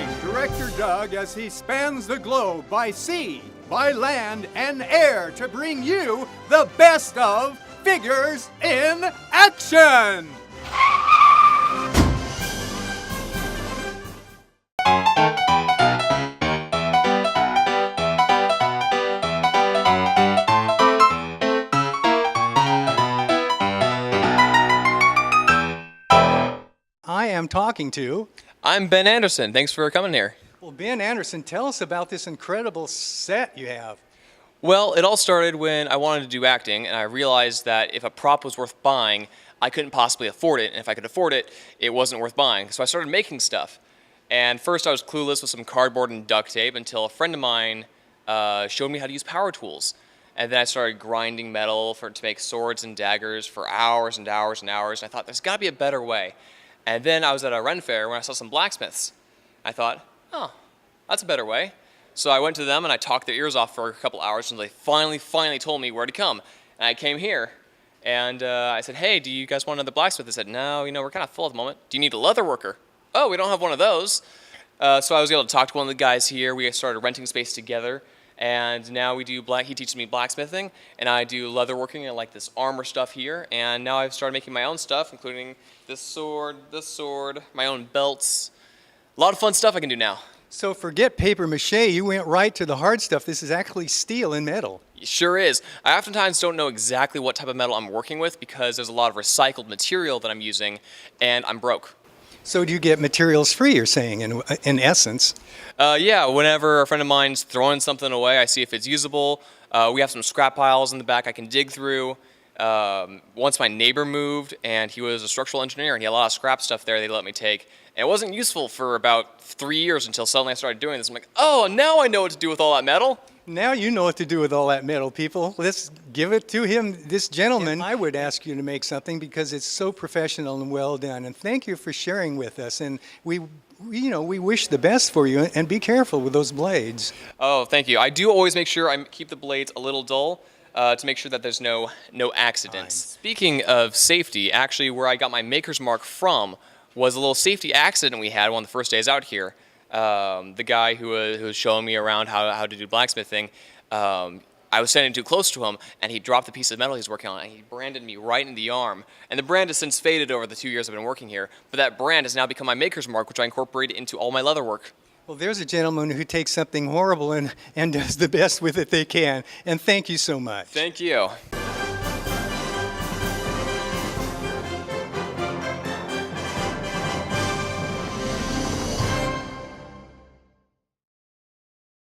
Join Director Doug as he spans the globe by sea, by land, and air to bring you the best of Figures in Action! I am talking to... I'm Ben Anderson. Thanks for coming here. Well, Ben Anderson, tell us about this incredible set you have. Well, it all started when I wanted to do acting, and I realized that if a prop was worth buying, I couldn't possibly afford it, and if I could afford it, it wasn't worth buying. So I started making stuff. And first I was clueless with some cardboard and duct tape until a friend of mine showed me how to use power tools. And then I started grinding metal to make swords and daggers for hours and hours and hours, and I thought, there's got to be a better way. And then I was at a Ren fair when I saw some blacksmiths. I thought, oh, that's a better way. So I went to them and I talked their ears off for a couple hours until they finally told me where to come. And I came here and I said, hey, do you guys want another blacksmith? They said, no, we're kind of full at the moment. Do you need a leather worker? Oh, we don't have one of those. So I was able to talk to one of the guys here. We started renting space together. And now we do he teaches me blacksmithing, and I do leather working and like this armor stuff here. And now I've started making my own stuff, including this sword, my own belts. A lot of fun stuff I can do now. So forget paper mache, you went right to the hard stuff. This is actually steel and metal. It sure is. I oftentimes don't know exactly what type of metal I'm working with because there's a lot of recycled material that I'm using, and I'm broke. So do you get materials free, you're saying, in essence? Yeah, whenever a friend of mine's throwing something away, I see if it's usable. We have some scrap piles in the back I can dig through. Once my neighbor moved, and he was a structural engineer, and he had a lot of scrap stuff there they let me take. And it wasn't useful for about 3 years until suddenly I started doing this. I'm like, oh, now I know what to do with all that metal. Now you know what to do with all that metal, people. Let's give it to him, this gentleman. I would ask you to make something because it's so professional and well done. And thank you for sharing with us. And we wish the best for you. And be careful with those blades. Oh, thank you. I do always make sure I keep the blades a little dull to make sure that there's no accidents. Speaking of safety, actually where I got my maker's mark from was a little safety accident we had one of the first days out here. The guy who was showing me around how to do blacksmithing, I was standing too close to him, and he dropped the piece of metal he was working on, and he branded me right in the arm. And the brand has since faded over the 2 years I've been working here, but that brand has now become my maker's mark, which I incorporated into all my leather work. Well, there's a gentleman who takes something horrible and does the best with it they can. And thank you so much. Thank you.